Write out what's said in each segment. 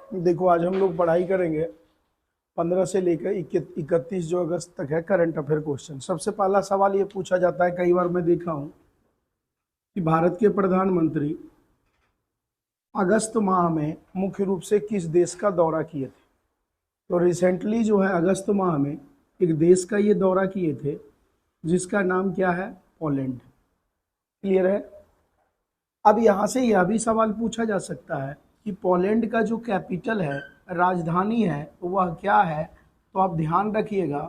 देखो आज हम लोग पढ़ाई करेंगे 15 से लेकर 31 जो अगस्त तक है करंट अफेयर क्वेश्चन। सबसे पहला सवाल ये पूछा जाता है, कई बार मैं देखा हूं कि भारत के प्रधानमंत्री अगस्त माह में मुख्य रूप से किस देश का दौरा किए थे। तो रिसेंटली जो है अगस्त माह में एक देश का ये दौरा किए थे जिसका नाम क्या है, पोलैंड। क्लियर है। अब यहाँ से यह भी सवाल पूछा जा सकता है कि पोलैंड का जो कैपिटल है, राजधानी है, तो वह क्या है। तो आप ध्यान रखिएगा,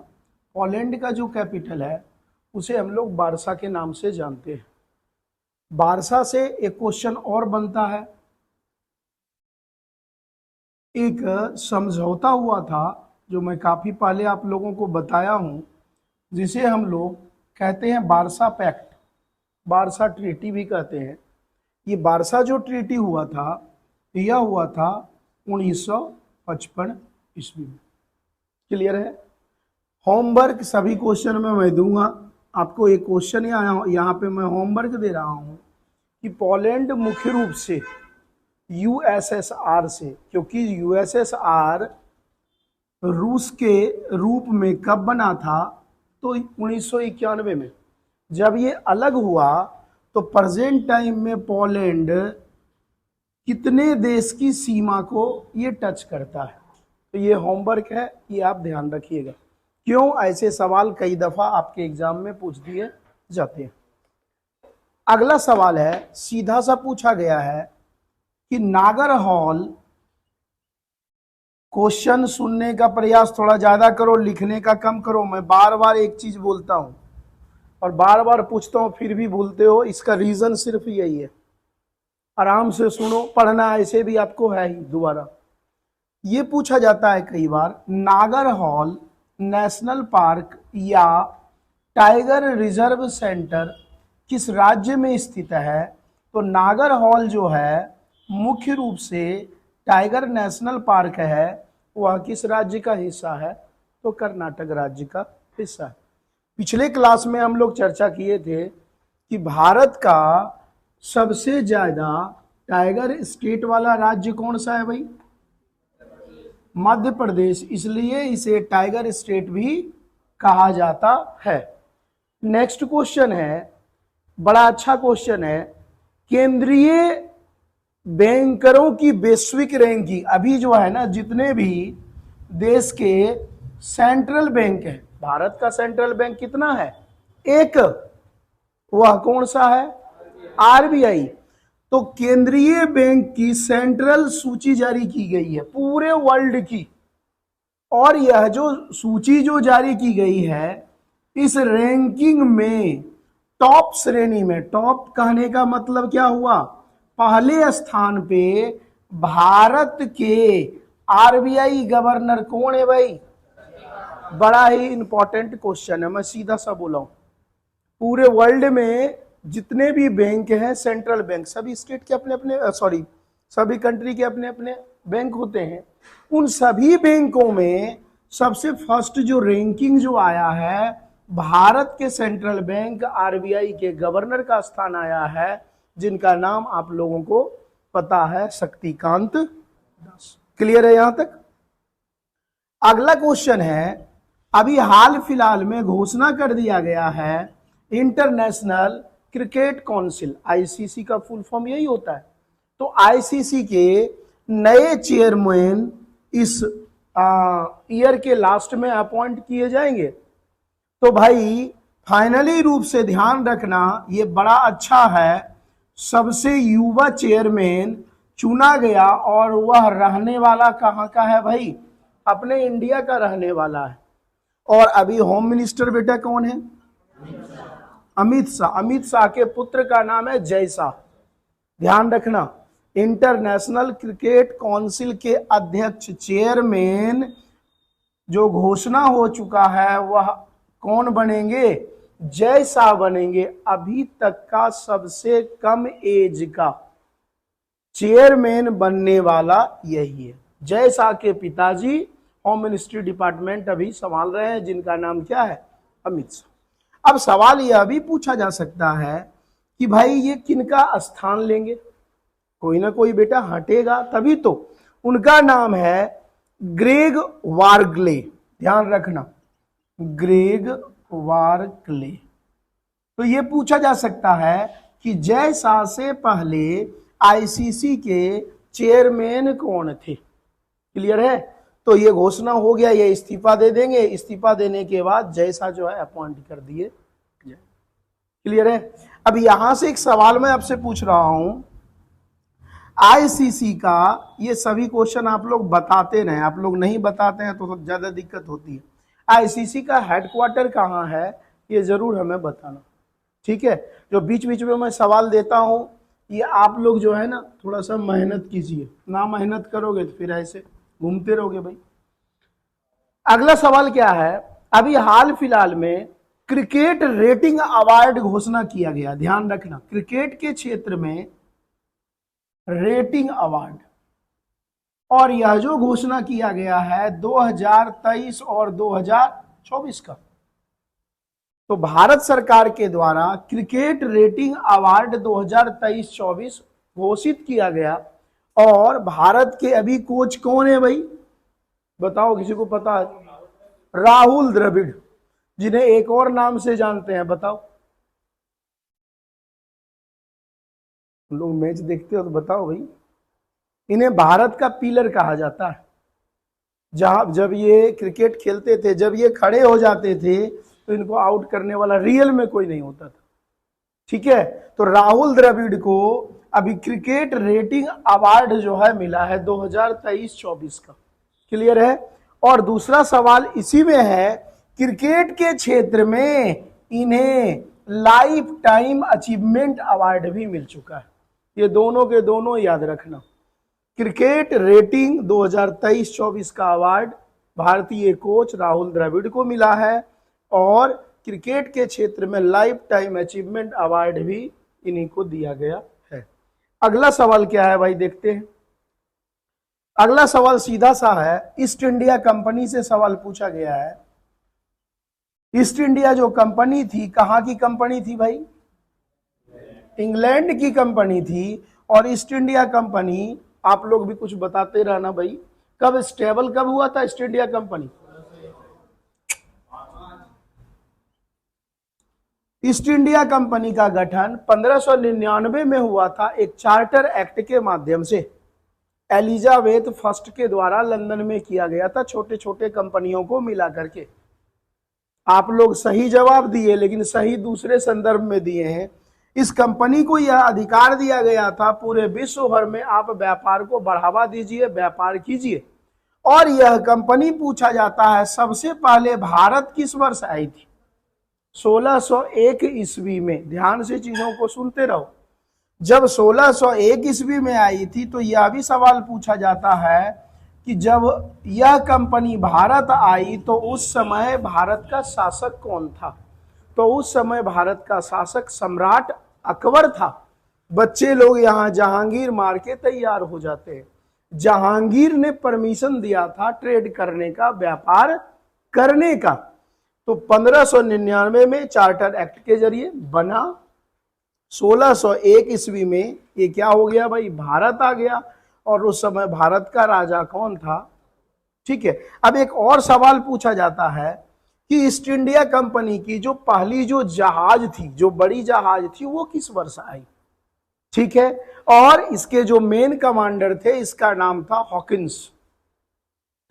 पोलैंड का जो कैपिटल है उसे हम लोग वार्सा के नाम से जानते हैं। वार्सा से एक क्वेश्चन और बनता है, एक समझौता हुआ था जो मैं काफी पहले आप लोगों को बताया हूं, जिसे हम लोग कहते हैं वार्सा पैक्ट, वार्सा ट्रीटी भी कहते हैं। ये वार्सा जो ट्रीटी हुआ था यह हुआ था 1955 ईस्वी में। क्लियर है। होमवर्क सभी क्वेश्चन में मैं दूंगा आपको। एक क्वेश्चन यहाँ पे मैं होमवर्क दे रहा हूं कि पोलैंड मुख्य रूप से यूएसएसआर से, क्योंकि यूएसएसआर रूस के रूप में कब बना था, तो 1991 में। जब ये अलग हुआ तो प्रेजेंट टाइम में पोलैंड कितने देश की सीमा को ये टच करता है। तो ये होमवर्क है, ये आप ध्यान रखिएगा। क्यों ऐसे सवाल कई दफा आपके एग्जाम में पूछ दिए जाते हैं। अगला सवाल है, सीधा सा पूछा गया है कि नागरहॉल, क्वेश्चन सुनने का प्रयास थोड़ा ज्यादा करो, लिखने का कम करो। मैं बार बार एक चीज बोलता हूं और बार बार पूछता हूं फिर भी भूलते हो, इसका रीजन सिर्फ यही है। आराम से सुनो, पढ़ना ऐसे भी आपको है ही। दोबारा ये पूछा जाता है कई बार, नागरहॉल नेशनल पार्क या टाइगर रिजर्व सेंटर किस राज्य में स्थित है। तो नागरहॉल जो है मुख्य रूप से टाइगर नेशनल पार्क है, वह किस राज्य का हिस्सा है, तो कर्नाटक राज्य का हिस्सा है। पिछले क्लास में हम लोग चर्चा किए थे कि भारत का सबसे ज्यादा टाइगर स्टेट वाला राज्य कौन सा है भाई, मध्य प्रदेश, इसलिए इसे टाइगर स्टेट भी कहा जाता है। नेक्स्ट क्वेश्चन है, बड़ा अच्छा क्वेश्चन है, केंद्रीय बैंकरों की वैश्विक रैंकिंग। अभी जो है ना, जितने भी देश के सेंट्रल बैंक है, भारत का सेंट्रल बैंक कितना है, एक, वह कौन सा है, आरबीआई। तो केंद्रीय बैंक की सेंट्रल सूची जारी की गई है पूरे वर्ल्ड की, और यह जो सूची जो जारी की गई है, इस रैंकिंग में टॉप श्रेणी में, टॉप कहने का मतलब क्या हुआ, पहले स्थान पे भारत के आरबीआई गवर्नर कौन है भाई। बड़ा ही इंपॉर्टेंट क्वेश्चन है, मैं सीधा सा बोला हूं। पूरे वर्ल्ड में जितने भी बैंक हैं सेंट्रल बैंक, सभी स्टेट के अपने अपने सभी कंट्री के अपने अपने बैंक होते हैं। उन सभी बैंकों में सबसे फर्स्ट जो रैंकिंग जो आया है, भारत के सेंट्रल बैंक आरबीआई के गवर्नर का स्थान आया है, जिनका नाम आप लोगों को पता है, शक्तिकांत दास। क्लियर है यहां तक। अगला क्वेश्चन है, अभी हाल फिलहाल में घोषणा कर दिया गया है इंटरनेशनल क्रिकेट काउंसिल, आईसीसी का फुल फॉर्म यही होता है। तो आईसीसी के नए चेयरमैन इस ईयर के लास्ट में अपॉइंट किए जाएंगे। तो भाई फाइनली रूप से ध्यान रखना, ये बड़ा अच्छा है, सबसे युवा चेयरमैन चुना गया और वह रहने वाला कहां का है भाई, अपने इंडिया का रहने वाला है। और अभी होम मिनिस्टर बेटा कौन है, अमित शाह। अमित शाह के पुत्र का नाम है जय शाह। ध्यान रखना, इंटरनेशनल क्रिकेट काउंसिल के अध्यक्ष चेयरमैन जो घोषणा हो चुका है, वह कौन बनेंगे, जय शाह बनेंगे। अभी तक का सबसे कम एज का चेयरमैन बनने वाला यही है। जय शाह के पिताजी होम मिनिस्ट्री डिपार्टमेंट अभी संभाल रहे हैं, जिनका नाम क्या है, अमित शाह। अब सवाल यह भी पूछा जा सकता है कि भाई ये किनका स्थान लेंगे, कोई ना कोई बेटा हटेगा तभी तो। उनका नाम है ग्रेग वार्गले। ध्यान रखना, ग्रेग वार्गले। तो ये पूछा जा सकता है कि जय शाह से पहले आईसीसी के चेयरमैन कौन थे। क्लियर है? तो ये घोषणा हो गया, ये इस्तीफा दे देंगे, इस्तीफा देने के बाद जय शाह जो है अपॉइंट कर दिए। क्लियर है? अब यहां से एक सवाल मैं आपसे पूछ रहा हूं, आईसीसी का, ये सभी क्वेश्चन आप लोग बताते रहे, आप लोग नहीं बताते हैं तो ज्यादा दिक्कत होती है। आईसीसी का हेडक्वार्टर कहाँ है ये जरूर हमें बताना, ठीक है? जो बीच बीच में मैं सवाल देता हूं, ये आप लोग जो है ना थोड़ा सा मेहनत कीजिए, ना मेहनत करोगे तो फिर ऐसे घूमते रहोगे भाई। अगला सवाल क्या है, अभी हाल फिलहाल में क्रिकेट रेटिंग अवार्ड घोषणा किया गया। ध्यान रखना, क्रिकेट के क्षेत्र में रेटिंग अवार्ड, और यह जो घोषणा किया गया है 2023 और 2024 का, तो भारत सरकार के द्वारा क्रिकेट रेटिंग अवार्ड 2023-24 घोषित किया गया। और भारत के अभी कोच कौन है भाई, बताओ, किसी को पता है? राहुल द्रविड़, जिन्हें एक और नाम से जानते हैं, बताओ। लोग मैच देखते हो तो बताओ भाई। इन्हें भारत का पिलर कहा जाता है। जब ये क्रिकेट खेलते थे, जब ये खड़े हो जाते थे तो इनको आउट करने वाला रियल में कोई नहीं होता था, ठीक है? तो राहुल द्रविड़ को अभी क्रिकेट रेटिंग अवार्ड जो है मिला है 2023-24 का। क्लियर है? और दूसरा सवाल इसी में है, क्रिकेट के क्षेत्र में इन्हें लाइफ टाइम अचीवमेंट अवार्ड भी मिल चुका है। ये दोनों के दोनों याद रखना, क्रिकेट रेटिंग 2023-24 का अवार्ड भारतीय कोच राहुल द्रविड़ को मिला है, और क्रिकेट के क्षेत्र में लाइफ टाइम अचीवमेंट अवार्ड भी इन्हीं को दिया गया है। अगला सवाल क्या है भाई, देखते हैं। अगला सवाल सीधा सा है, ईस्ट इंडिया कंपनी से सवाल पूछा गया है। ईस्ट इंडिया जो कंपनी थी, कहां की कंपनी थी भाई? इंग्लैंड की कंपनी थी। और ईस्ट इंडिया कंपनी, आप लोग भी कुछ बताते रहना भाई, कब स्टेबल कब हुआ था east India company? East India company का गठन 1599 में हुआ था, एक चार्टर एक्ट के माध्यम से एलिजाबेथ फर्स्ट के द्वारा लंदन में किया गया था, छोटे छोटे कंपनियों को मिला करके। आप लोग सही जवाब दिए, लेकिन सही दूसरे संदर्भ में दिए हैं। इस कंपनी को यह अधिकार दिया गया था, पूरे विश्व भर में आप व्यापार को बढ़ावा दीजिए, व्यापार कीजिए। और यह कंपनी पूछा जाता है सबसे पहले भारत किस वर्ष आई थी? 1601 ईस्वी में। ध्यान से चीजों को सुनते रहो। जब 1601 ईस्वी में आई थी, तो यह भी सवाल पूछा जाता है कि जब यह कंपनी भारत आई तो उस समय भारत का शासक कौन था? तो उस समय भारत का शासक सम्राट अकबर था। बच्चे लोग यहाँ जहांगीर मार के तैयार हो जाते हैं। जहांगीर ने परमिशन दिया था ट्रेड करने का, व्यापार करने का। तो 1599 में चार्टर एक्ट के जरिए बना, 1601 ईस्वी में ये क्या हो गया भाई? भारत आ गया। और उस समय भारत का राजा कौन था? ठीक है। अब एक और सवाल पूछा जाता है कि ईस्ट इंडिया कंपनी की जो पहली जो जहाज थी, जो बड़ी जहाज थी, वो किस वर्ष आई? ठीक है। और इसके जो मेन कमांडर थे, इसका नाम था हॉकिंस।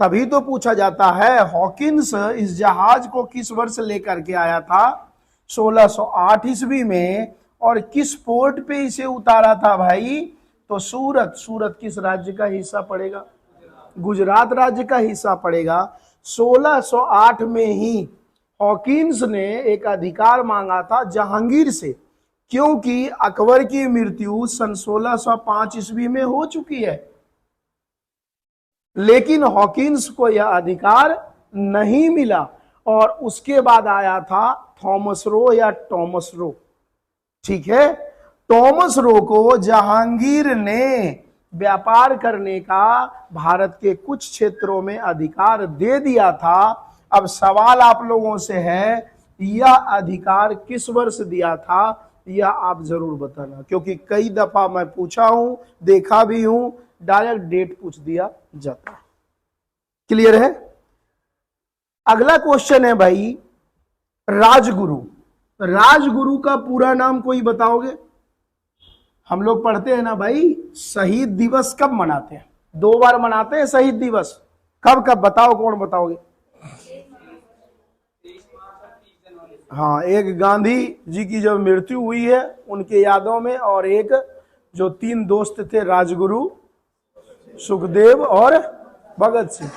तभी तो पूछा जाता है हॉकिंस इस जहाज को किस वर्ष लेकर के आया था? 1608 ईस्वी में। और किस पोर्ट पे इसे उतारा था भाई? तो सूरत। सूरत किस राज्य का हिस्सा पड़ेगा? गुजरात राज्य का हिस्सा पड़ेगा। 1608 में ही हॉकिंस ने एक अधिकार मांगा था जहांगीर से, क्योंकि अकबर की मृत्यु सन 1605 ईस्वी में हो चुकी है। लेकिन हॉकिंस को यह अधिकार नहीं मिला। और उसके बाद आया था थॉमस रो या टॉमस रो। ठीक है। टॉमस रो को जहांगीर ने व्यापार करने का भारत के कुछ क्षेत्रों में अधिकार दे दिया था। अब सवाल आप लोगों से है, यह अधिकार किस वर्ष दिया था? यह आप जरूर बताना, क्योंकि कई दफा मैं पूछा हूं, देखा भी हूं, डायरेक्ट डेट पूछ दिया जाता है। क्लियर है? अगला क्वेश्चन है भाई, राजगुरु। राजगुरु का पूरा नाम कोई बताओगे? हम लोग पढ़ते हैं ना भाई, शहीद दिवस कब मनाते हैं? 2 बार मनाते हैं शहीद दिवस। कब कब बताओ, कौन बताओगे? हाँ, एक गांधी जी की जब मृत्यु हुई है उनके यादों में, और एक जो 3 दोस्त थे राजगुरु, सुखदेव और भगत सिंह।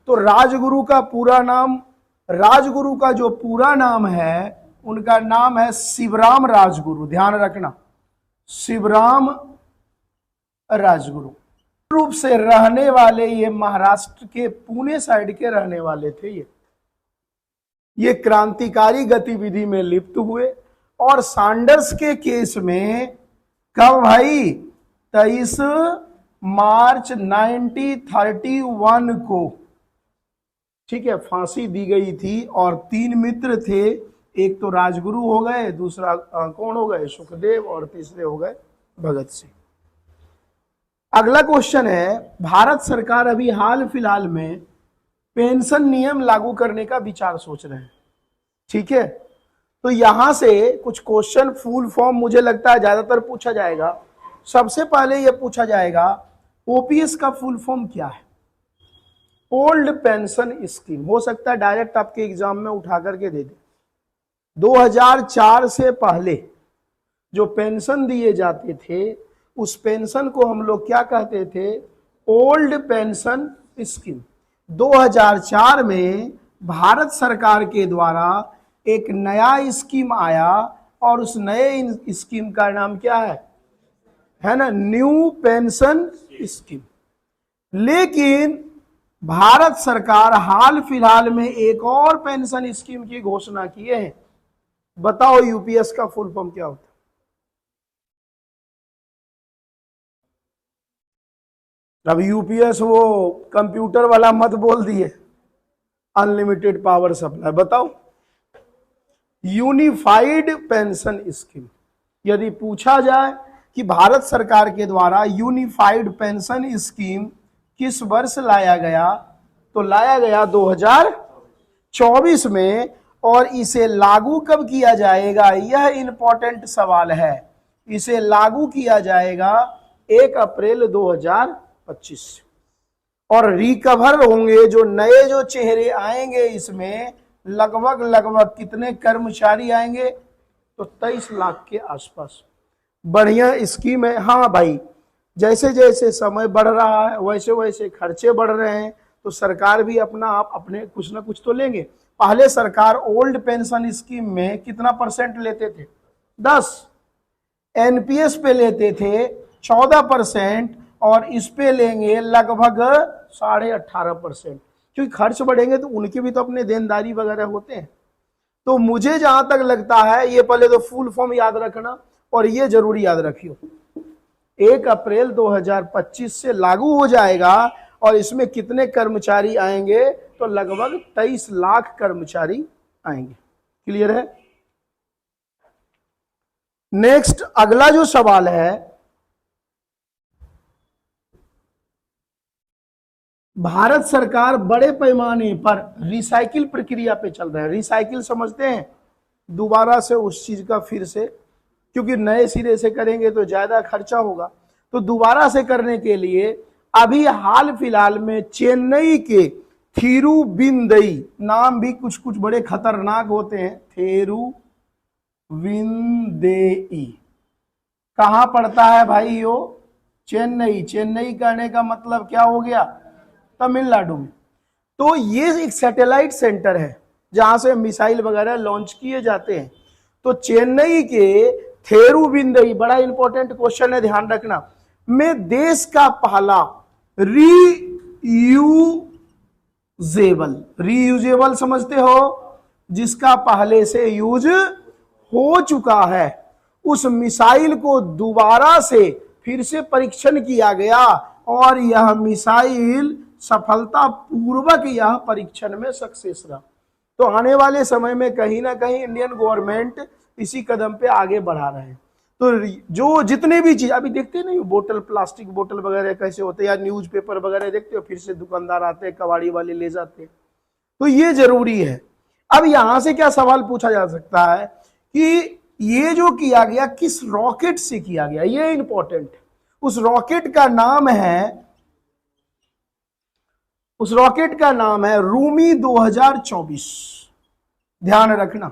तो राजगुरु का पूरा नाम, राजगुरु का जो पूरा नाम है उनका नाम है शिवराम राजगुरु। ध्यान रखना, शिवराम राजगुरु। रूप से रहने वाले ये महाराष्ट्र के पुणे साइड के रहने वाले थे। ये क्रांतिकारी गतिविधि में लिप्त हुए और सैंडर्स के केस में कब भाई? 23 मार्च 1931 को, ठीक है, फांसी दी गई थी। और 3 मित्र थे, एक तो राजगुरु हो गए, दूसरा कौन हो गए? सुखदेव, और तीसरे हो गए भगत सिंह। अगला क्वेश्चन है, भारत सरकार अभी हाल फिलहाल में पेंशन नियम लागू करने का विचार सोच रहे हैं। ठीक है, तो यहां से कुछ क्वेश्चन फुल फॉर्म मुझे लगता है ज्यादातर पूछा जाएगा। सबसे पहले यह पूछा जाएगा ओपीएस का फुल फॉर्म क्या है? Old pension scheme. हो सकता है डायरेक्ट आपके एग्जाम में उठा करके दे दे। 2004 से पहले जो पेंशन दिए जाते थे उस पेंशन को हम लोग क्या कहते थे? Old pension scheme. 2004 में भारत सरकार के द्वारा एक नया स्कीम आया और उस नए स्कीम का नाम क्या है ना? New pension scheme. लेकिन भारत सरकार हाल फिलहाल में एक और पेंशन स्कीम की घोषणा किए हैं। बताओ यूपीएस का फुल फॉर्म क्या होता है? अब यूपीएस वो कंप्यूटर वाला मत बोल दिए, अनलिमिटेड पावर सप्लाई। बताओ, यूनिफाइड पेंशन स्कीम। यदि पूछा जाए कि भारत सरकार के द्वारा यूनिफाइड पेंशन स्कीम किस वर्ष लाया गया, तो लाया गया 2024 में। और इसे लागू कब किया जाएगा? यह इंपॉर्टेंट सवाल है। इसे लागू किया जाएगा 1 अप्रैल 2025 से। और रिकवर होंगे जो नए जो चेहरे आएंगे, इसमें लगभग कितने कर्मचारी आएंगे? तो 23 लाख के आसपास। बढ़िया स्कीम है। हाँ भाई, जैसे जैसे समय बढ़ रहा है वैसे वैसे खर्चे बढ़ रहे हैं, तो सरकार भी अपने कुछ ना कुछ तो लेंगे। पहले सरकार ओल्ड पेंशन स्कीम में कितना % लेते थे? 10। एनपीएस पे लेते थे 14%, और इस पे लेंगे लगभग 18.5%। क्योंकि खर्च बढ़ेंगे तो उनके भी तो अपने देनदारी वगैरह होते हैं। तो मुझे जहां तक लगता है, ये पहले तो फुल फॉर्म याद रखना, और ये जरूर याद रखियो, 1 अप्रैल 2025 से लागू हो जाएगा। और इसमें कितने कर्मचारी आएंगे? तो लगभग 23 लाख कर्मचारी आएंगे। क्लियर है? नेक्स्ट अगला जो सवाल है, भारत सरकार बड़े पैमाने पर रिसाइकिल प्रक्रिया पे चल रहा है। रिसाइकिल समझते हैं? दोबारा से उस चीज का फिर से, क्योंकि नए सिरे से करेंगे तो ज्यादा खर्चा होगा, तो दोबारा से करने के लिए अभी हाल फिलहाल में चेन्नई के थिरुविंदई, नाम भी कुछ कुछ बड़े खतरनाक होते हैं, थिरुविंदेई, कहां पड़ता है भाई? यो चेन्नई। चेन्नई कहने का मतलब क्या हो गया? तमिलनाडु में। तो ये एक सैटेलाइट सेंटर है जहां से मिसाइल वगैरह लॉन्च किए जाते हैं। तो चेन्नई के थिरुविंदई, बड़ा इंपॉर्टेंट क्वेश्चन है, ध्यान रखना, में देश का पहला रीयूजेबल समझते हो, जिसका पहले से यूज हो चुका है, उस मिसाइल को दोबारा से फिर से परीक्षण किया गया और यह मिसाइल सफलता पूर्वक यह परीक्षण में सक्सेस रहा। तो आने वाले समय में कहीं ना कहीं इंडियन गवर्नमेंट इसी कदम पे आगे बढ़ा रहे हैं। तो जो जितने भी चीज अभी देखते हैं ना, बोतल, प्लास्टिक बोतल वगैरह कैसे होते हैं, या न्यूज़पेपर वगैरह देखते हो, फिर से दुकानदार आते हैं, कबाड़ी वाले ले जाते हैं, तो ये जरूरी है। अब यहां से क्या सवाल पूछा जा सकता है कि ये जो किया गया किस रॉकेट से किया गया, ये इंपॉर्टेंट। उस रॉकेट का नाम है रूमी 2024, ध्यान रखना।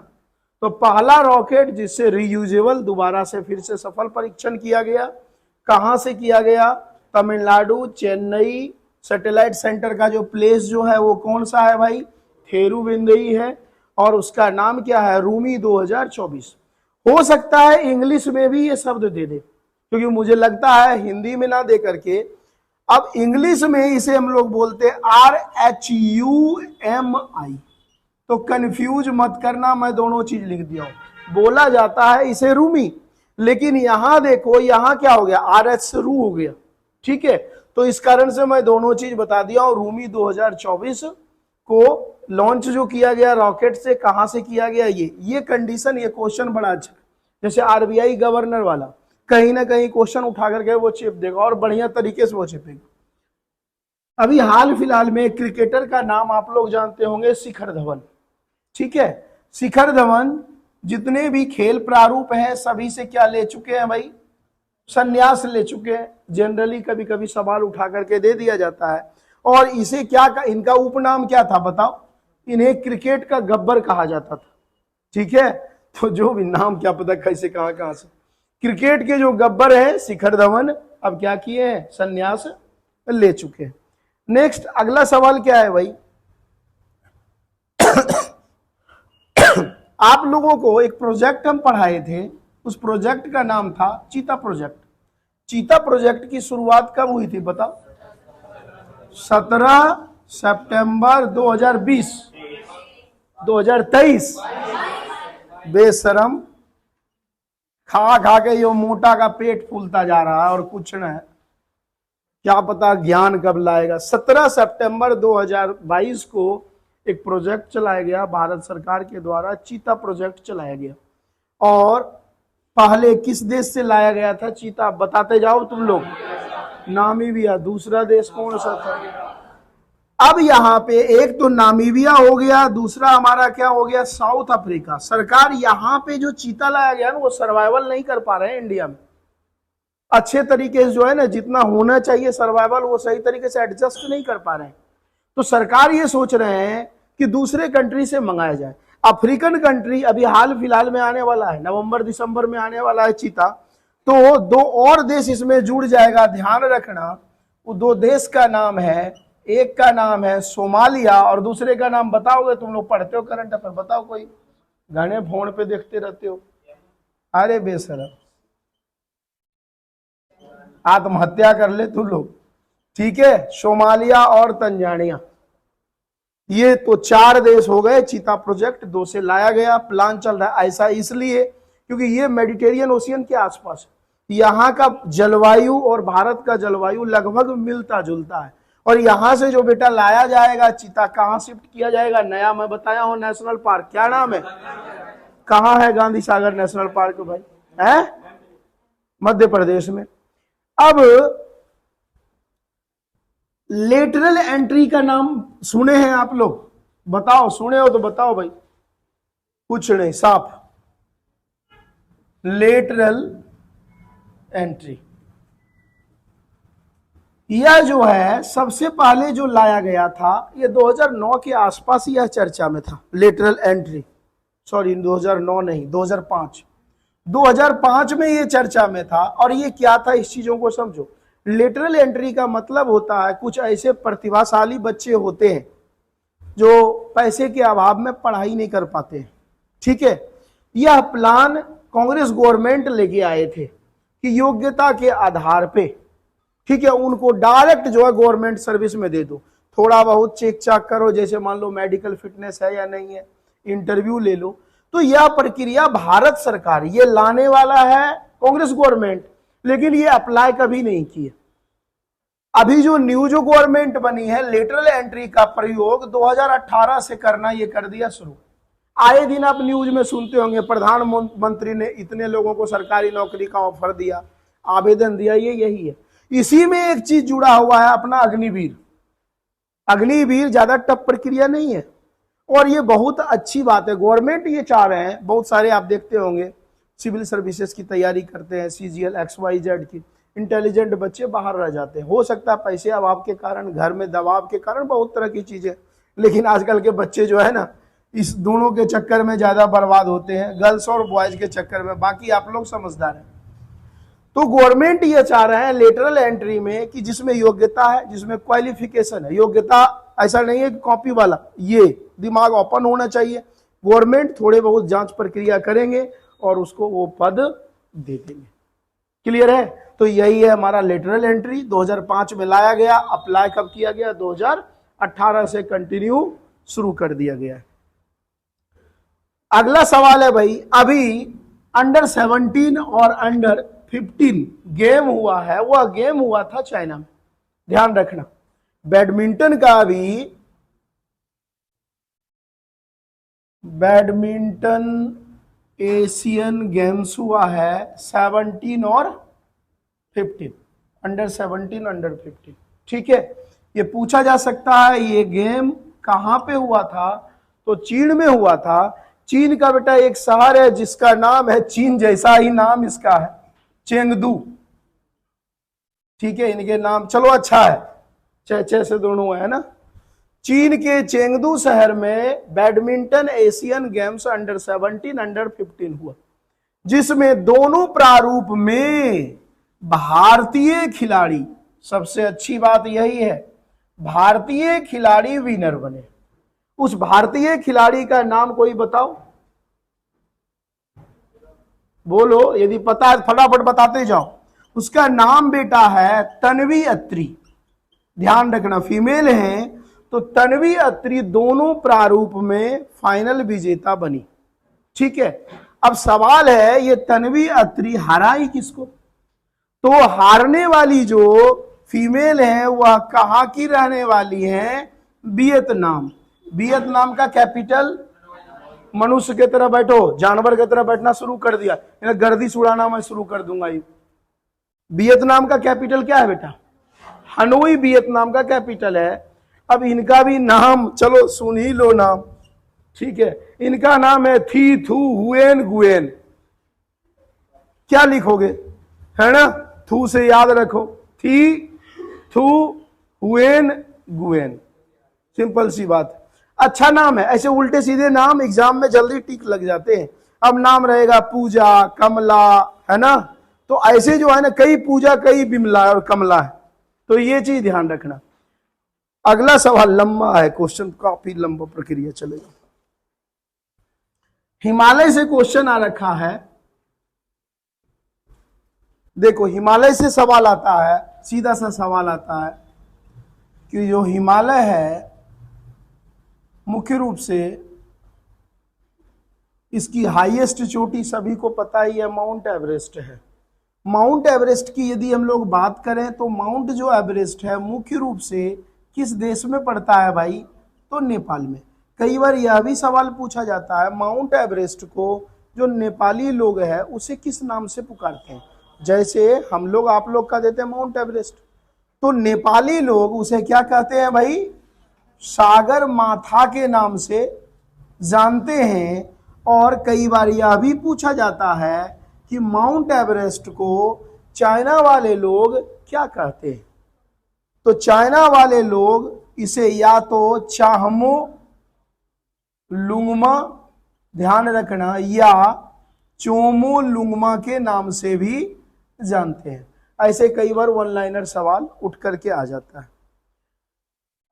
तो पहला रॉकेट जिससे रीयूजेबल दोबारा से फिर से सफल परीक्षण किया गया, कहां से किया गया? तमिलनाडु, चेन्नई सैटेलाइट सेंटर का जो प्लेस जो है वो कौन सा है भाई? थिरुविंदई है, और उसका नाम क्या है? रूमी 2024। हो सकता है इंग्लिश में भी ये शब्द दे दे, क्योंकि मुझे लगता है हिंदी में ना दे करके अब इंग्लिश में इसे हम लोग बोलते हैं RHUMI। तो कंफ्यूज मत करना, मैं दोनों चीज लिख दिया हूं। बोला जाता है इसे रूमी, लेकिन यहां देखो, यहां क्या हो गया? RH से रू हो गया, ठीक है। तो इस कारण से मैं दोनों चीज बता दिया हूं। रूमी 2024 को लॉन्च जो किया गया रॉकेट से, कहां से किया गया? ये कंडीशन, ये क्वेश्चन बड़ा अच्छा, जैसे RBI गवर्नर वाला, कहीं ना कहीं क्वेश्चन उठा करके वो चिप देगा और बढ़िया तरीके से वो चिपेगा। अभी हाल फिलहाल में क्रिकेटर का नाम आप लोग जानते होंगे, शिखर धवन, ठीक है। शिखर धवन जितने भी खेल प्रारूप हैं सभी से क्या ले चुके हैं भाई? संन्यास ले चुके हैं। जनरली कभी कभी सवाल उठा करके दे दिया जाता है। और इसे क्या इनका उपनाम क्या था बताओ? इन्हें क्रिकेट का गब्बर कहा जाता था, ठीक है। तो जो भी नाम, क्या पता कैसे कहां से, क्रिकेट के जो गब्बर हैं शिखर धवन, अब क्या किए हैं? संन्यास ले चुके हैं। नेक्स्ट अगला सवाल क्या है भाई? आप लोगों को एक प्रोजेक्ट हम पढ़ाए थे, उस प्रोजेक्ट का नाम था चीता प्रोजेक्ट। चीता प्रोजेक्ट की शुरुआत कब हुई थी बताओ? 17 सितंबर 2023। बेशरम, खा खा के ये मोटा का पेट फूलता जा रहा है और कुछ न है, क्या पता ज्ञान कब लाएगा। 17 सितंबर 2022 को एक प्रोजेक्ट चलाया गया भारत सरकार के द्वारा, चीता प्रोजेक्ट चलाया गया। और पहले किस देश से लाया गया था चीता? बताते जाओ तुम लोग। नामीबिया। दूसरा देश कौन सा था? अब यहाँ पे एक तो नामीबिया हो गया, दूसरा हमारा क्या हो गया? South Africa. सरकार यहाँ पे जो चीता लाया गया ना, वो सर्वाइवल नहीं कर पा रहे हैं इंडिया में अच्छे तरीके से, जो है ना जितना होना चाहिए सर्वाइवल, वो सही तरीके से एडजस्ट नहीं कर पा रहे हैं। तो सरकार ये सोच रहे हैं कि दूसरे कंट्री से मंगाया जाए। अफ्रीकन कंट्री अभी हाल फिलहाल में आने वाला है, नवंबर दिसंबर में आने वाला है चीता। तो 2 और देश इसमें जुड़ जाएगा, ध्यान रखना। वो 2 देश का नाम है, एक का नाम है सोमालिया और दूसरे का नाम बताओगे? तुम लोग पढ़ते हो करंट अफेयर, बताओ कोई? घने फोन पे देखते रहते हो। अरे बेशरम, आत्महत्या कर ले तुम लोग, ठीक है। सोमालिया और तंजानिया, ये तो 4 देश हो गए। चीता प्रोजेक्ट 2 से लाया गया, प्लान चल रहा है। ऐसा इसलिए क्योंकि ये मेडिटेरियन ओशियन के आसपास है। यहाँ का जलवायु और भारत का जलवायु लगभग मिलता जुलता है। और यहां से जो बेटा लाया जाएगा चीता, कहां शिफ्ट किया जाएगा? नया मैं बताया हूं नेशनल पार्क, क्या नाम है? कहां है गांधी सागर नेशनल पार्क भाई? है मध्य प्रदेश में। अब लेटरल एंट्री का नाम सुने हैं आप लोग? बताओ, सुने हो तो बताओ भाई। कुछ नहीं, साफ लेटरल एंट्री। यह जो है सबसे पहले जो लाया गया था, ये 2009 के आसपास यह चर्चा में था। लेटरल एंट्री, सॉरी 2009 नहीं, 2005 में ये चर्चा में था। और ये क्या था, इस चीजों को समझो। लेटरल एंट्री का मतलब होता है कुछ ऐसे प्रतिभाशाली बच्चे होते हैं जो पैसे के अभाव में पढ़ाई नहीं कर पाते हैं, ठीक है। यह प्लान कांग्रेस गवर्नमेंट लेके आए थे कि योग्यता के आधार पे, ठीक है, उनको डायरेक्ट जो है गवर्नमेंट सर्विस में दे दो। थोड़ा बहुत चेक चाक करो, जैसे मान लो मेडिकल फिटनेस है या नहीं है, इंटरव्यू ले लो। तो यह प्रक्रिया भारत सरकार ये लाने वाला है, कांग्रेस गवर्नमेंट, लेकिन ये अप्लाई कभी नहीं किया। अभी जो न्यू जो गवर्नमेंट बनी है, लेटरल एंट्री का प्रयोग 2018 से करना ये कर दिया शुरू। आए दिन आप न्यूज में सुनते होंगे प्रधानमंत्री ने इतने लोगों को सरकारी नौकरी का ऑफर दिया, आवेदन दिया, ये यही है। इसी में एक चीज जुड़ा हुआ है अपना अग्निवीर। अग्निवीर ज्यादा टफ प्रक्रिया नहीं है और ये बहुत अच्छी बात है। गवर्नमेंट ये चाह रहे हैं, बहुत सारे आप देखते होंगे सिविल सर्विसेज की तैयारी करते हैं, CGL XYZ की, इंटेलिजेंट बच्चे बाहर रह जाते हैं। हो सकता है पैसे अभाव के कारण, घर में दबाव के कारण, बहुत तरह की चीजें, लेकिन आजकल के बच्चे जो है ना इस दोनों के चक्कर में ज्यादा बर्बाद होते हैं, गर्ल्स और बॉयज के चक्कर में। बाकी आप लोग समझदार हैं। तो गवर्नमेंट ये चाह रहे हैं लेटरल एंट्री में कि जिसमें योग्यता है, जिसमें क्वालिफिकेशन है, योग्यता ऐसा नहीं है कि कॉपी वाला, ये दिमाग ओपन होना चाहिए। गवर्नमेंट थोड़े बहुत जांच प्रक्रिया करेंगे और उसको वो पद दे देंगे। क्लियर है? तो यही है हमारा लेटरल एंट्री, 2005 में लाया गया। अप्लाई कब किया गया? 2018 से कंटिन्यू शुरू कर दिया गया है। अगला सवाल है भाई, अभी अंडर 17 और अंडर 15 गेम हुआ है, वह गेम हुआ था चाइना में। ध्यान रखना, बैडमिंटन का भी, बैडमिंटन एशियन गेम्स हुआ है 17 और 15, अंडर 17 अंडर 15। ठीक है, ये पूछा जा सकता है ये गेम कहां पे हुआ था, तो चीन में हुआ था। चीन का बेटा एक शहर है जिसका नाम है, चीन जैसा ही नाम इसका है, चेंगदू। ठीक है, इनके नाम चलो अच्छा है, चे से दोनों है ना। चीन के चेंगदू शहर में badminton Asian games under 17 under 15 हुआ, जिसमें दोनों प्रारूप में भारतीय खिलाड़ी, सबसे अच्छी बात यही है, भारतीय खिलाड़ी विनर बने। उस भारतीय खिलाड़ी का नाम कोई बताओ, बोलो, यदि पता है फटाफट बताते जाओ। उसका नाम बेटा है तन्वी अत्री। ध्यान रखना, फीमेल है तो तन्वी अत्री दोनों प्रारूप में फाइनल विजेता बनी। ठीक है, अब सवाल है ये तन्वी अत्री हराई किसको? तो हारने वाली जो फीमेल है वह कहां की रहने वाली है? वियतनाम। वियतनाम का कैपिटल, मनुष्य की तरह बैठो, जानवर की तरह बैठना शुरू कर दिया, गर्दिश उड़ाना मैं शुरू कर दूंगा। वियतनाम का कैपिटल क्या है बेटा? हनोई वियतनाम का कैपिटल है। अब इनका भी नाम चलो सुन ही लो नाम। ठीक है, इनका नाम है थी थू हुएन गुएन। क्या लिखोगे? है ना, थू से याद रखो, थी थू हुएन गुएन, सिंपल सी बात। अच्छा नाम है, ऐसे उल्टे सीधे नाम एग्जाम में जल्दी टिक लग जाते हैं। अब नाम रहेगा पूजा, कमला, है ना, तो ऐसे जो है ना कई पूजा कई बिमला और कमला है, तो ये चीज ध्यान रखना। अगला सवाल लंबा है, क्वेश्चन काफी लंबा प्रक्रिया चलेगा। हिमालय से क्वेश्चन आ रखा है, देखो हिमालय से सवाल आता है, सीधा सा सवाल आता है कि जो हिमालय है मुख्य रूप से इसकी हाईएस्ट चोटी सभी को पता ही है माउंट एवरेस्ट है। माउंट एवरेस्ट की यदि हम लोग बात करें तो माउंट जो एवरेस्ट है मुख्य रूप से किस देश में पड़ता है भाई? तो नेपाल में। कई बार यह भी सवाल पूछा जाता है माउंट एवरेस्ट को जो नेपाली लोग हैं उसे किस नाम से पुकारते हैं? जैसे हम लोग आप लोग का देते हैं माउंट एवरेस्ट, तो नेपाली लोग उसे क्या कहते हैं भाई? सागर माथा के नाम से जानते हैं। और कई बार यह भी पूछा जाता है कि माउंट एवरेस्ट को चाइना वाले लोग क्या कहते हैं? तो चाइना वाले लोग इसे या तो चाहमो लुंगमा, ध्यान रखना, या चोमो लुंगमा के नाम से भी जानते हैं। ऐसे कई बार वन लाइनर सवाल उठ करके आ जाता है।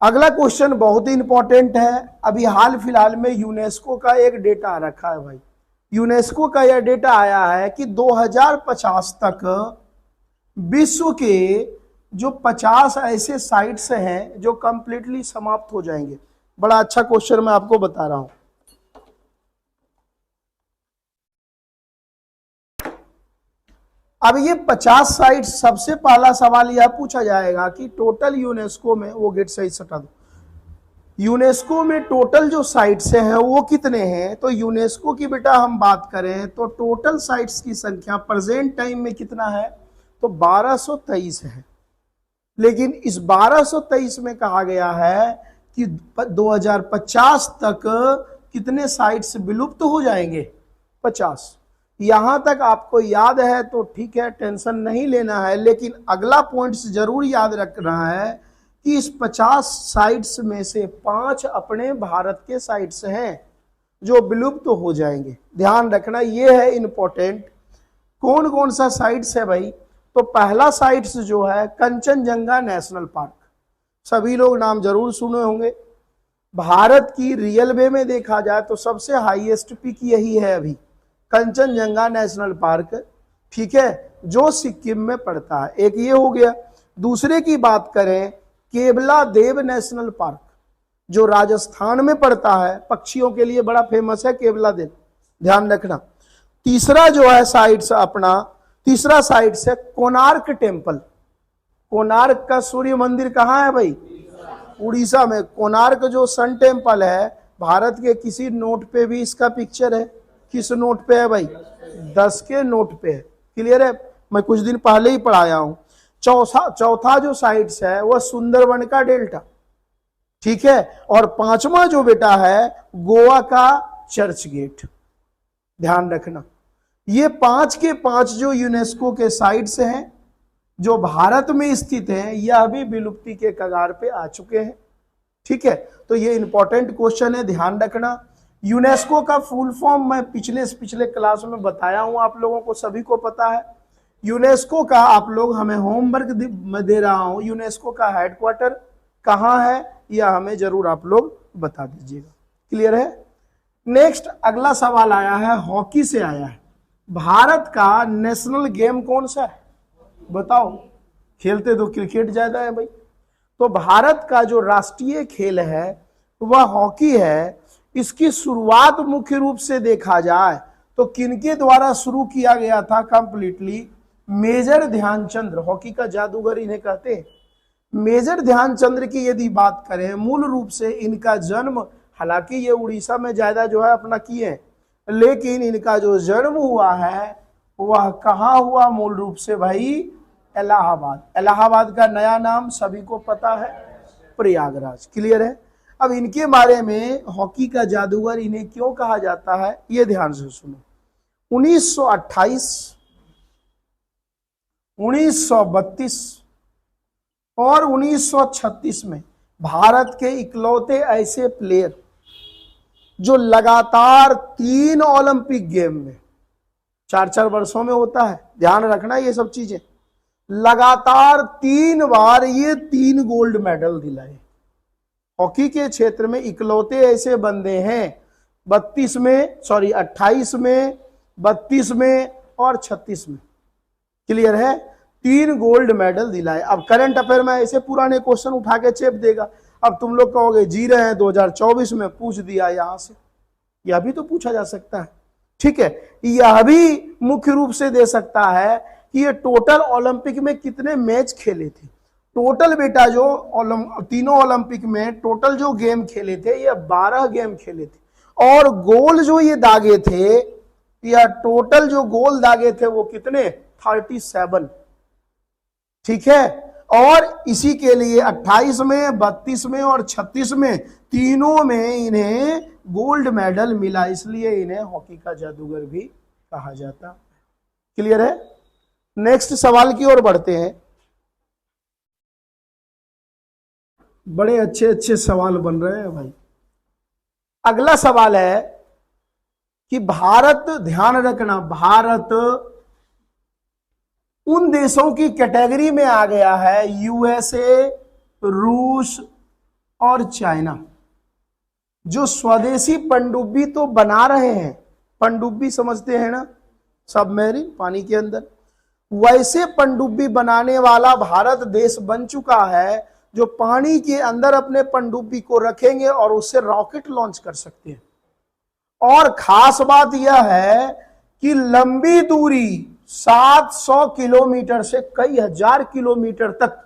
अगला क्वेश्चन बहुत ही इंपॉर्टेंट है। अभी हाल फिलहाल में यूनेस्को का एक डेटा रखा है भाई। यूनेस्को का यह डेटा आया है कि 2050 तक विश्व के जो 50 ऐसे साइट्स हैं जो कंप्लीटली समाप्त हो जाएंगे। बड़ा अच्छा क्वेश्चन मैं आपको बता रहा हूं। अब ये 50 साइट, सबसे पहला सवाल यह पूछा जाएगा कि टोटल यूनेस्को में, वो गेट सही सटा दो, यूनेस्को में टोटल जो साइट्स हैं वो कितने हैं? तो यूनेस्को की बेटा हम बात करें तो टोटल साइट्स की संख्या प्रेजेंट टाइम में कितना है? तो 1223 है। लेकिन इस 1223 में कहा गया है कि 2050 तक कितने साइट्स विलुप्त हो जाएंगे? 50। यहां तक आपको याद है तो ठीक है, टेंशन नहीं लेना है, लेकिन अगला पॉइंट्स जरूर याद रखना है कि इस 50 साइट्स में से 5 अपने भारत के साइट्स हैं जो विलुप्त हो जाएंगे। ध्यान रखना, ये है इंपॉर्टेंट। कौन कौन सा साइट्स है भाई? तो पहला साइट्स जो है कंचनजंगा नेशनल पार्क, सभी लोग नाम जरूर सुने होंगे। भारत की रियल वे में देखा जाए तो सबसे हाईएस्ट पीक यही है अभी, कंचनजंगा नेशनल पार्क, ठीक है, जो सिक्किम में पड़ता है। एक ये हो गया। दूसरे की बात करें, केवला देव नेशनल पार्क जो राजस्थान में पड़ता है, पक्षियों के लिए बड़ा फेमस है केवला देव, ध्यान रखना। तीसरा जो है साइट्स अपना, तीसरा साइट्स है कोणार्क टेम्पल। कोणार्क का सूर्य मंदिर कहाँ है भाई? उड़ीसा में। कोणार्क जो सन टेम्पल है, भारत के किसी नोट पे भी इसका पिक्चर है। किस नोट पे है भाई? 10 के नोट पे है। क्लियर है? मैं कुछ दिन पहले ही पढ़ाया हूं। चौथा जो साइट्स है वह सुंदरवन का डेल्टा, ठीक है। और पांचवा जो बेटा है गोवा का चर्च गेट। ध्यान रखना, ये 5 के 5 जो यूनेस्को के साइट्स हैं जो भारत में स्थित हैं, यह भी विलुप्ति के कगार पे आ चुके हैं, ठीक है। तो ये इंपॉर्टेंट क्वेश्चन है, ध्यान रखना। यूनेस्को का फुल फॉर्म मैं पिछले क्लास में बताया हूं, आप लोगों को सभी को पता है। यूनेस्को का आप लोग हमें होमवर्क में दे रहा हूं, यूनेस्को का हेडक्वार्टर कहां है यह हमें जरूर आप लोग बता दीजिएगा। क्लियर है? नेक्स्ट अगला सवाल आया है, हॉकी से आया है। भारत का नेशनल गेम कौन सा है बताओ? खेलते तो क्रिकेट ज्यादा है भाई। तो भारत का जो राष्ट्रीय खेल है वह हॉकी है। इसकी शुरुआत मुख्य रूप से देखा जाए तो किनके द्वारा शुरू किया गया था? कंप्लीटली मेजर ध्यानचंद, हॉकी का जादूगर इन्हें कहते हैं। मेजर ध्यानचंद की यदि बात करें, मूल रूप से इनका जन्म, हालांकि ये उड़ीसा में ज्यादा जो है अपना किए, लेकिन इनका जो जन्म हुआ है वह कहाँ हुआ? मूल रूप से भाई इलाहाबाद। इलाहाबाद का नया नाम सभी को पता है, प्रयागराज। क्लियर है? अब इनके बारे में, हॉकी का जादूगर इन्हें क्यों कहा जाता है, ये ध्यान से सुनो। 1928, 1932 और 1936 में भारत के इकलौते ऐसे प्लेयर जो लगातार 3 ओलंपिक गेम में, 4-4 वर्षों में होता है, ध्यान रखना ये सब चीजें, लगातार 3 बार ये 3 गोल्ड मेडल दिलाए। हॉकी के क्षेत्र में इकलौते ऐसे बंदे हैं 28 में, 32 में और 36 में। क्लियर है? 3 गोल्ड मेडल दिलाए। अब करंट अफेयर में ऐसे पुराने क्वेश्चन उठा के चेप देगा। अब तुम लोग कहोगे जी रहे हैं 2024 में पूछ दिया यहां से, यह भी तो पूछा जा सकता है, ठीक है। यह भी मुख्य रूप से दे सकता है कि ये टोटल ओलंपिक में कितने मैच खेले थे। टोटल बेटा जो तीनों ओलंपिक में टोटल जो गेम खेले थे ये 12 गेम खेले थे। और गोल जो ये दागे थे, या टोटल जो गोल दागे थे वो कितने? 37, ठीक है। और इसी के लिए 28 में, 32 में और 36 में, तीनों में इन्हें गोल्ड मेडल मिला, इसलिए इन्हें हॉकी का जादूगर भी कहा जाता। क्लियर है? नेक्स्ट सवाल की ओर बढ़ते हैं। बड़े अच्छे अच्छे सवाल बन रहे हैं भाई। अगला सवाल है कि भारत, ध्यान रखना, भारत उन देशों की कैटेगरी में आ गया है, यूएसए, रूस और चाइना, जो स्वदेशी पनडुब्बी तो बना रहे हैं, पनडुब्बी समझते हैं ना, सबमरीन, पानी के अंदर, वैसे पनडुब्बी बनाने वाला भारत देश बन चुका है, जो पानी के अंदर अपने पनडुब्बी को रखेंगे और उससे रॉकेट लॉन्च कर सकते हैं। और खास बात यह है कि लंबी दूरी 700 किलोमीटर से कई हजार किलोमीटर तक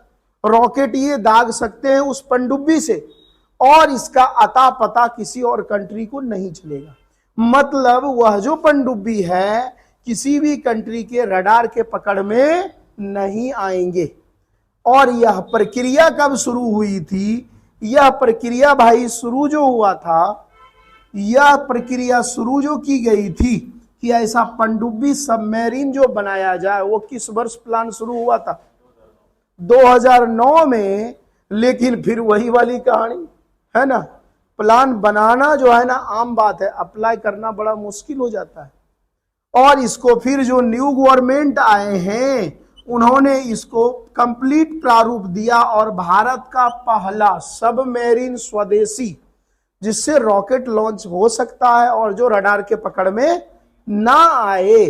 रॉकेट ये दाग सकते हैं उस पनडुब्बी से, और इसका अता पता किसी और कंट्री को नहीं चलेगा। मतलब वह जो पनडुब्बी है किसी भी कंट्री के रडार के पकड़ में नहीं आएंगे। और यह प्रक्रिया कब शुरू हुई थी? यह प्रक्रिया भाई शुरू जो हुआ था, यह प्रक्रिया शुरू जो की गई थी कि ऐसा पनडुब्बी सबमरीन जो बनाया जाए, वो किस वर्ष प्लान शुरू हुआ था? 2009 में। लेकिन फिर वही वाली कहानी है ना, प्लान बनाना जो है ना आम बात है, अप्लाई करना बड़ा मुश्किल हो जाता है। और इसको फिर जो न्यू गवर्नमेंट आए हैं उन्होंने इसको कंप्लीट प्रारूप दिया और भारत का पहला सबमरीन स्वदेशी जिससे रॉकेट लॉन्च हो सकता है और जो रडार के पकड़ में ना आए,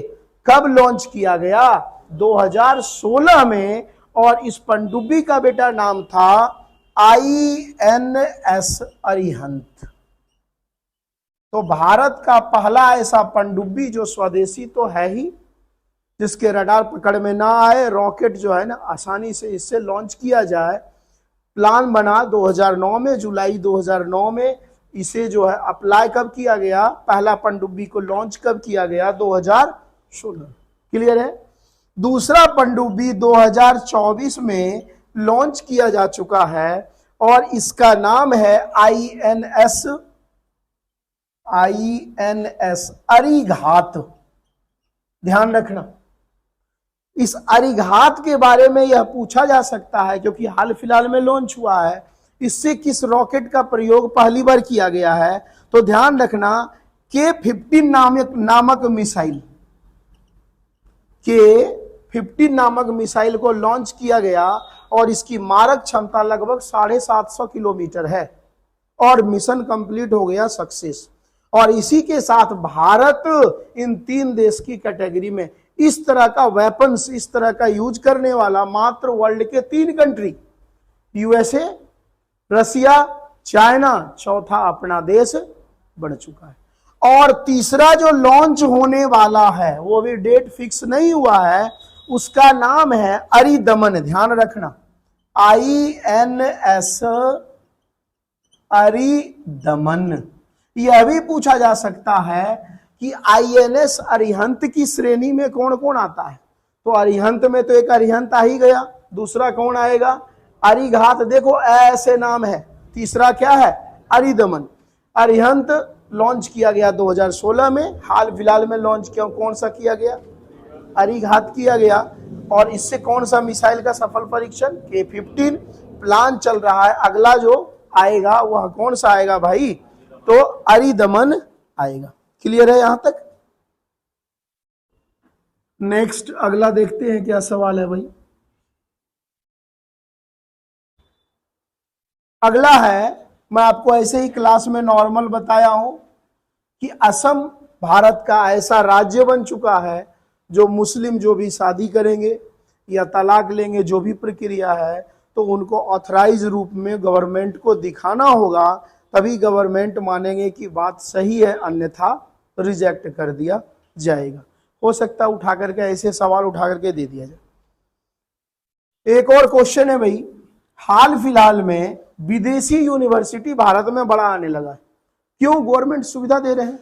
कब लॉन्च किया गया? 2016 में। और इस पनडुब्बी का बेटा नाम था INS अरिहंत। तो भारत का पहला ऐसा पनडुब्बी जो स्वदेशी तो है ही, जिसके रडार पकड़ में ना आए, रॉकेट जो है ना आसानी से इससे लॉन्च किया जाए, प्लान बना 2009 में, जुलाई 2009 में। इसे जो है अप्लाई कब किया गया? पहला पनडुब्बी को लॉन्च कब किया गया? 2016। क्लियर है? दूसरा पनडुब्बी 2024 में लॉन्च किया जा चुका है और इसका नाम है INS अरिघात। ध्यान रखना, इस अरिघात के बारे में यह पूछा जा सकता है क्योंकि हाल फिलहाल में लॉन्च हुआ है। इससे किस रॉकेट का प्रयोग पहली बार किया गया है? तो ध्यान रखना, K-15 नामक मिसाइल, K-15 नामक मिसाइल को लॉन्च किया गया और इसकी मारक क्षमता लगभग 750 किलोमीटर है और मिशन कंप्लीट हो गया सक्सेस। और इसी के साथ भारत इन 3 देश की कैटेगरी में इस तरह का वेपन्स, इस तरह का यूज करने वाला मात्र वर्ल्ड के 3 कंट्री, USA, रसिया, चाइना, चौथा अपना देश बन चुका है। और तीसरा जो लॉन्च होने वाला है वो भी डेट फिक्स नहीं हुआ है, उसका नाम है अरिदमन। ध्यान रखना, INS अरिदमन। यह भी पूछा जा सकता है कि INS अरिहंत की श्रेणी में कौन कौन आता है? तो अरिहंत में तो एक अरिहंत आ ही गया, दूसरा कौन आएगा? अरिघात। देखो ऐसे नाम है। तीसरा क्या है? अरिदमन। अरिहंत लॉन्च किया गया 2016 में, हाल फिलहाल में लॉन्च किया कौन सा किया गया? अरिघात किया गया। और इससे कौन सा मिसाइल का सफल परीक्षण? K-15। प्लान चल रहा है, अगला जो आएगा वह कौन सा आएगा भाई? तो अरिदमन आएगा। क्लियर है यहां तक? नेक्स्ट अगला देखते हैं क्या सवाल है भाई। अगला है, मैं आपको ऐसे ही क्लास में नॉर्मल बताया हूं कि असम भारत का ऐसा राज्य बन चुका है जो मुस्लिम जो भी शादी करेंगे या तलाक लेंगे, जो भी प्रक्रिया है, तो उनको ऑथराइज रूप में गवर्नमेंट को दिखाना होगा, तभी गवर्नमेंट मानेंगे कि बात सही है, अन्यथा रिजेक्ट कर दिया जाएगा। हो सकता है उठा करके ऐसे सवाल उठा करके दे दिया जाए। एक और क्वेश्चन है भाई, हाल फिलहाल में विदेशी यूनिवर्सिटी भारत में बड़ा आने लगा है, क्यों? गवर्नमेंट सुविधा दे रहे हैं।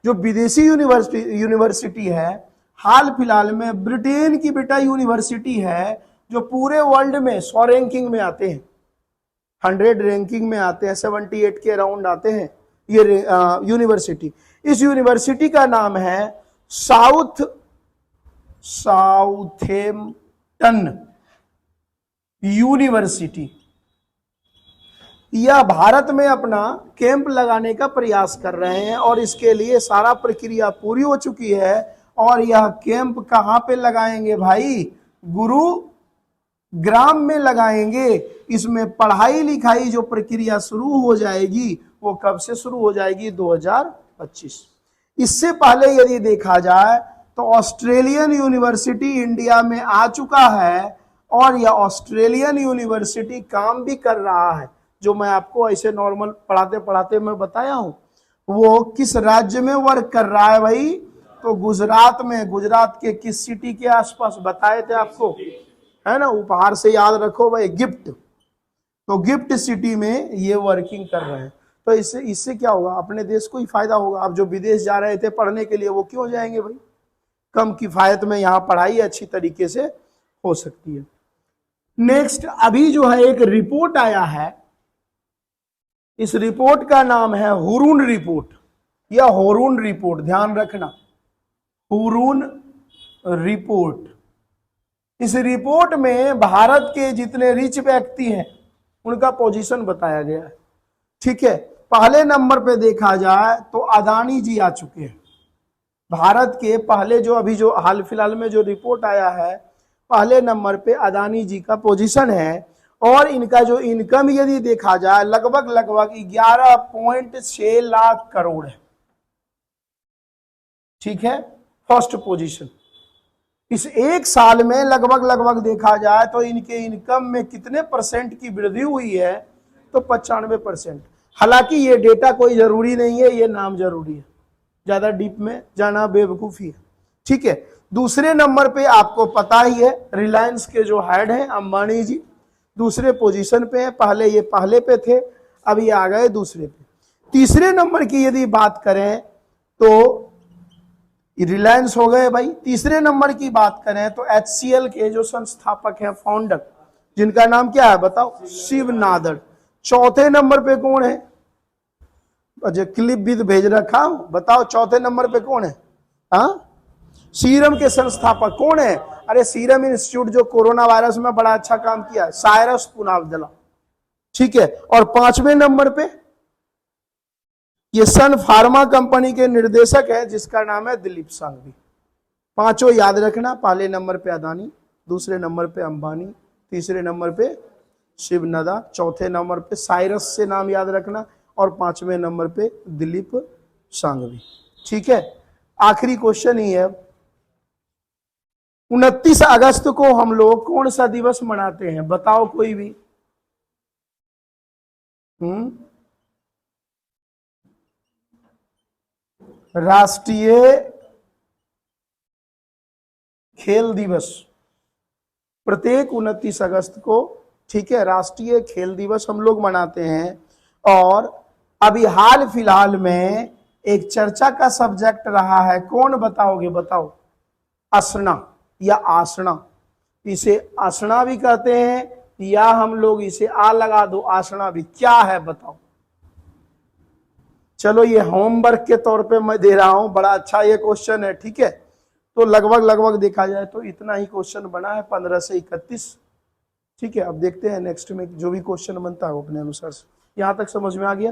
जो विदेशी यूनिवर्सिटी है, हाल फिलहाल में ब्रिटेन की बेटा यूनिवर्सिटी है जो पूरे वर्ल्ड में 100 रैंकिंग में आते हैं, 100 रैंकिंग में आते हैं, 78 के अराउंड आते हैं ये यूनिवर्सिटी। इस यूनिवर्सिटी का नाम है साउथैम्पटन यूनिवर्सिटी। यह भारत में अपना कैंप लगाने का प्रयास कर रहे हैं और इसके लिए सारा प्रक्रिया पूरी हो चुकी है। और यह कैंप कहां पे लगाएंगे भाई? गुरुग्राम में लगाएंगे। इसमें पढ़ाई लिखाई जो प्रक्रिया शुरू हो जाएगी वो कब से शुरू हो जाएगी? 2025। इससे पहले यदि देखा जाए तो ऑस्ट्रेलियन यूनिवर्सिटी इंडिया में आ चुका है और यह ऑस्ट्रेलियन यूनिवर्सिटी काम भी कर रहा है, जो मैं आपको ऐसे नॉर्मल पढ़ाते पढ़ाते मैं बताया हूं। वो किस राज्य में वर्क कर रहा है भाई? तो गुजरात में। गुजरात के किस सिटी के आसपास बताए थे आपको, है ना? उपहार से याद रखो भाई, गिफ्ट। तो गिफ्ट सिटी में ये वर्किंग कर रहे हैं। तो इससे इससे क्या होगा, अपने देश को ही फायदा होगा। अब जो विदेश जा रहे थे पढ़ने के लिए वो क्यों जाएंगे भाई, कम किफायत में यहाँ पढ़ाई अच्छी तरीके से हो सकती है। नेक्स्ट, अभी जो है एक रिपोर्ट आया है, इस रिपोर्ट का नाम है हुरून रिपोर्ट या होरून रिपोर्ट, ध्यान रखना, हुरून रिपोर्ट। इस रिपोर्ट में भारत के जितने रिच व्यक्ति हैं उनका पोजीशन बताया गया है। ठीक है, पहले नंबर पे देखा जाए तो अदानी जी आ चुके हैं। भारत के पहले जो अभी जो हाल फिलहाल में जो रिपोर्ट आया है, पहले नंबर पे अदानी जी का पोजीशन है। और इनका जो इनकम यदि देखा जाए लगभग 11.6 लाख करोड़ है। ठीक है, फर्स्ट पोजीशन। इस एक साल में लगभग देखा जाए तो इनके इनकम में कितने परसेंट की वृद्धि हुई है, तो 95%। हालांकि ये डेटा कोई जरूरी नहीं है, ये नाम जरूरी है, ज्यादा डीप में जाना बेवकूफी है। ठीक है, दूसरे नंबर पे आपको पता ही है रिलायंस के जो हेड हैं अंबानी जी, दूसरे पोजीशन पे है। पहले ये पहले पे थे, अब ये आ गए दूसरे पे। तीसरे नंबर की यदि बात करें तो रिलायंस हो गए भाई। तीसरे नंबर की बात करें तो HCL के जो संस्थापक हैं, फाउंडर, जिनका नाम क्या है बताओ, शिव नादड़। चौथे नंबर पे कौन है, अच्छा क्लिप भी तो भेज रखा हूं, बताओ चौथे नंबर पे कौन है। हाँ, सीरम के संस्थापक कौन है, अरे सीरम इंस्टीट्यूट जो कोरोना वायरस में बड़ा अच्छा काम किया है, साइरस पूनावाला। ठीक है, और पांचवें नंबर पे ये सन फार्मा कंपनी के निर्देशक है जिसका नाम है दिलीप सांघवी। पांचों याद रखना, पहले नंबर पे अदानी, दूसरे नंबर पे अंबानी, तीसरे नंबर पे शिव नादड़, चौथे नंबर पे साइरस से नाम याद रखना, और पांचवें नंबर पे दिलीप सांघवी। ठीक है, आखिरी क्वेश्चन ही है, 29 अगस्त को हम लोग कौन सा दिवस मनाते हैं, बताओ कोई भी। राष्ट्रीय खेल दिवस, प्रत्येक 29 अगस्त को, ठीक है, राष्ट्रीय खेल दिवस हम लोग मनाते हैं। और अभी हाल फिलहाल में एक चर्चा का सब्जेक्ट रहा है, कौन बताओगे, बताओ, असना या आसना। इसे आसना भी कहते हैं या हम लोग इसे आ लगा दो आसना भी, क्या है बताओ। चलो ये होमवर्क के तौर पे मैं दे रहा हूं, बड़ा अच्छा ये क्वेश्चन है। ठीक है, तो लगभग देखा जाए तो इतना ही क्वेश्चन बना है, 15 से 31। ठीक है, अब देखते हैं नेक्स्ट में जो भी क्वेश्चन बनता है वो अपने अनुसार से। यहां तक समझ में आ गया।